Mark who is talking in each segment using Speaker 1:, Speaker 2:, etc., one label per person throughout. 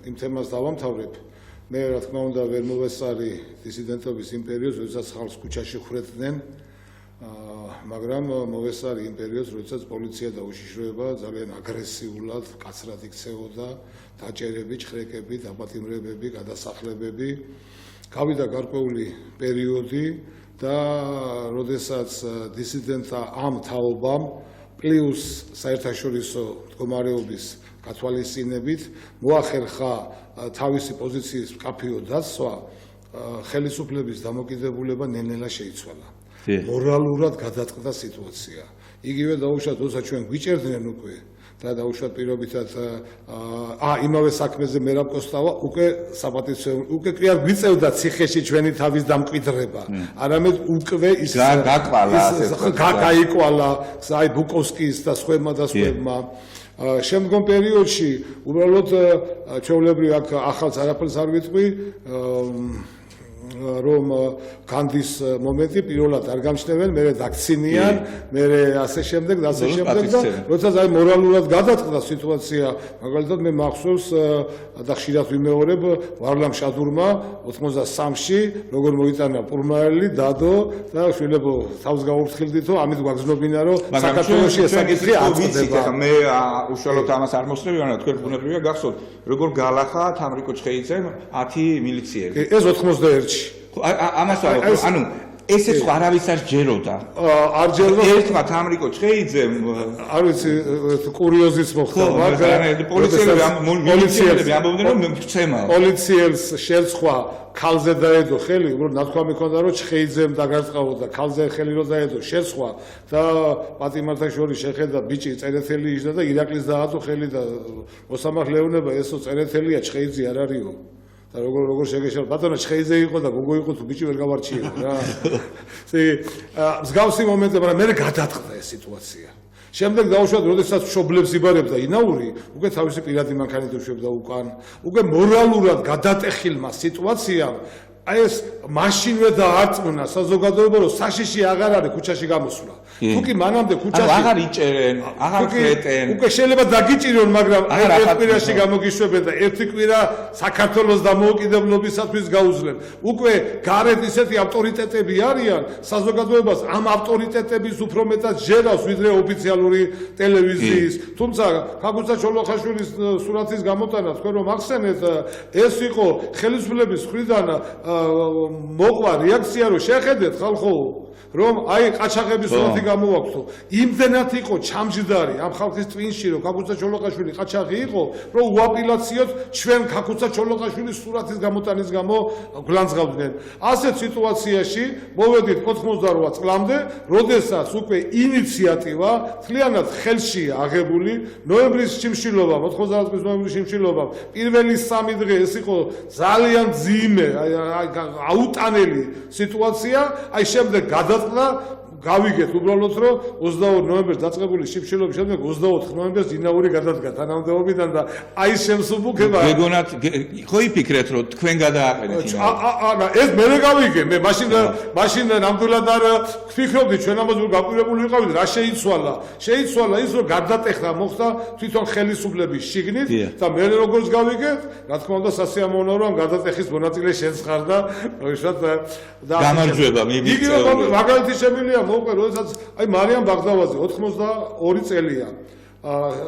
Speaker 1: იმ თემას დავამთავრებ. მე რა თქმა უნდა ვერ მოვესწარი დისიდენტობის იმ პერიოდს, როდესაც ხალხს ქუჩაში ხვრეთდნენ, მაგრამ მოვესწარი იმ პერიოდს, როდესაც პოლიცია და უშიშროება ძალიან აგრესიულად, კაცრად იქცეოდა, დაჭერები, ჭხრეკები, დაპატიმრებები, გადასახლებები. გავიდა გარკვეული პერიოდი და როდესაც დისიდენტთა ამ თაობამ პლუს საერთაშორისო მდგომარეობის გათვალისწინებით მოახერხა თავისი პოზიციის მკაფიო დაცვა, ხელისუფლების დამოკიდებულება ნელ-ნელა შეიცვალა. მორალურად გადაწყდა სიტუაცია. იგივე დაუშვათ, როცა ჩვენ გვიჭერდნენ უკვე და დაუშვათ პირობითად იმავე საქმეზე მე რა ვკოსტავა, უკვე საპატიო უკვე კი არ გვიწევდა ციხეში ჩვენი თავის დამკვიდრება. არამედ უკვე ის გაიკვალა აი ბუკოვსკის და სხვებმა. შემდგომ პერიოდში უბრალოდ ჩვეულებრივ აქ ახალს არაფერს არ ვიტყვი, რომ განდის მომენტი პირველად არ გამჩნევენ, მერე დაქცინიან, მერე ასე შემდეგ და როდესაც აი მორალურად გადაწყდა სიტუაცია, მაგალითად მე მახსოვს და ხშირად ვიმეორებ ვარლამ შადურმა 83-ში როგორ მოიტანა პურმაელი, დადო და შვილებო თავს გაუფრთხილდითო, ამით გვაგზნობინა რომ საქართველოში ეს საკითხი არ წდება.
Speaker 2: მე უშუალოდ ამას არ მოსწრები, მაგრამ თქვენ ბუნებრივია გახსოვთ, როგორ გალახა თამრიკო ჩხეიძემ 10 მილიციელი.
Speaker 1: ეს 91-ში
Speaker 2: ამას ვარ, ანუ ესეც არავის არ ჯეროდა.
Speaker 1: არ ჯეროდა
Speaker 2: ერთმა თამრიკო ჩხეიძემ,
Speaker 1: არ ვიცი, კურიოზიც მოხდა,
Speaker 2: მაგრამ პოლიციელები ამბობდნენ რომ მცემაა.
Speaker 1: პოლიციელს შერცხვა ქალზე დაედო ხელი, უბრალოდ ნათქვამი ჰქონდა რომ ჩხეიძემ დაგარწყავო და ქალზე ხელი რო დაედო შერცხვა და პატიმართა შორის შეხედა ბიჭი წერეთელი იჯდა და ირაკლის დაადო ხელი და მოსამართლეობა ესო წერეთელია ჩხეიძე არ არისო. და როგორ შეგეშალ ბატონო ჩხეიძე იყო და გოგო იყო თუ ბიჭი ვერ გავარჩიე რა. მსგავსი მომენტი, მაგრამ მე გადაწყდა ეს სიტუაცია. შემდეგ დაუშვათ, როდესაც მშობლებს იბარებდა ინაური, უკვე თავისი პირადი მანქანით უშვებდა უკან, უკვე მორალურად გადატეხილმა სიტუაციამ აი ეს მაშინვე დაარწმუნა საზოგადოება, რომ საშიში აღარ არის ქუჩაში გამოსვლა. თუ კი მანამდე ქუჩაში
Speaker 2: აღარ იჭერენ, აღარ ხვეტენ.
Speaker 1: უკვე შეიძლება დაგიჭირონ, მაგრამ ერთ კვირაში გამოგიშვებენ და ერთი კვირა საქართველოს დამოუკიდებლობისათვის გაუძლენ. უკვე გარეთ ისეთი ავტორიტეტები არიან, საზოგადოებას ამ ავტორიტეტების უფრო მეტად ჯერავს, ვიდრე ოფიციალური ტელევიზიის. თუმცა ქაგუცა ჩოლოხაშვილის სურათის გამოტანა, თქვენ რომ ახსენეთ, ეს იყო ხელისუფლების მხრიდან მოყვა რეაქცია, რომ შეხედეთ ხალხო, რომ აი ყაჩაღების სურათი გამოვაქვთო. იმდენად იყო ჩამჯდარი ამ ხალხის ტვინში, რომ ქაგუცა ჩოლოხაშვილი ყაჩაღი იყო, რომ უაპილაციოდ ჩვენ ქაგუცა ჩოლოხაშვილის სურათის გამოტანის გამო გლანძღავდნენ. ასეთ სიტუაციაში მოვედით 88 წლამდე, როდესაც უკვე ინიციატივა თლიანად ხელშია აღებული, ნოემბრის შიმშილობა, 90 წლის ნოემბრის შიმშილობა, პირველი 3 დღე ეს იყო ძალიან ძიმე, აუტანელი სიტუაცია, აი შემდეგ გადაწყდა, გავიგეთ უბრალოდ რომ 22 ნოემბერს დაწყებული შიმშილობის შემდეგ 24 ნოემბერს ინაური გადადგა თანამდებობიდან და აი შემსუბუქება
Speaker 2: გეგონათ ხო იფიქრეთ რომ თქვენ გადააყენეთ
Speaker 1: არა ეს მე გავიგე მე მაშინ ნამდვილად არ ვფიქრობდი ჩვენ ამაზე გაკვირვებული ვიყავით რა შეიცვალა ის რომ გადატეხდა მოხდა თვითონ ხელისუფლების შიგნით და მე როგორც გავიგეთ რა თქმა უნდა სასიამოვნოა რომ გადატეხის მონაწილე შენს ხარ და უშუალოდ
Speaker 2: გამარჯვება
Speaker 1: იგივე მაგალითი შემილია მოყვე, როდესაც აი მარიამ ბაღდავაძე 82 წელია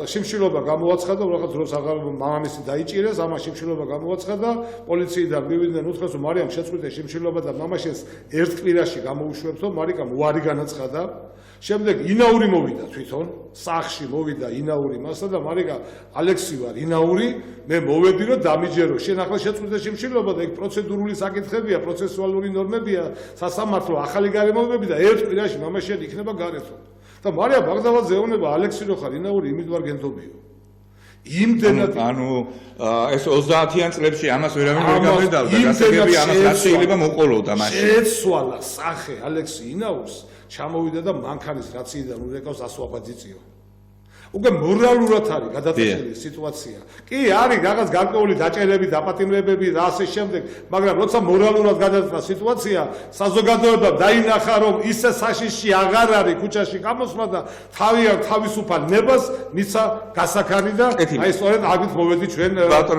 Speaker 1: შიმშილობა გამოაცხადა, რაღაც დროს აღარ მამამისი დაიჭირეს, ამას შიმშილობა გამოაცხადა, პოლიციიდან მივიდნენ უთხრეს, რომ მარიამ შეწყვიტეს შიმშილობა და მამაშენს ერთ კვირაში გამოუშვებთო, მარიკამ უარი განაცხადა. შემდეგ ინაური მოვიდა თვითონ, სახში მოვიდა ინაური მასა და მარიკა ალექსი ვარ ინაური, მე მოვედი რომ დამიჯერო, შენ ახლა შეწყვიტე შიმშილობა და ეგ პროცედურული საკითხებია, პროცესუალური ნორმებია, სასამართლო ახალი გარემოებები და ერთ კვირაში მამაშენ იქნება გარეთო. და მარიამ ბაღდავაძე ეუბნება ალექსი რო ხარ ინაური იმით ვარ გენდობიო. იმდენად
Speaker 2: ანუ ეს 30-იან წლებში ამას ვერავინ ვერ გამედავდა, გასაგები ამას რა შეიძლება მოყოლოდა მაშინ.
Speaker 1: შეცვალა სახე ალექსი ინაურს, ჩამოვიდა და მანქანის რაციიდან ურეკავს 100 აბაძიწიო. უკვე მორალურად არის გადატეხილი სიტუაცია. კი, არის რაღაც გარკვეული დაჭერები, დაპატიმრებები და ასე შემდეგ, მაგრამ როცა მორალურად გადაწყდა სიტუაცია, საზოგადოება დაინახა, რომ ისე საშიში აღარ არის ქუჩაში გამოსვლა და თავისუფალ ნებას მისცა გასაქარი და აი სწორედ ამით მოვედი ჩვენ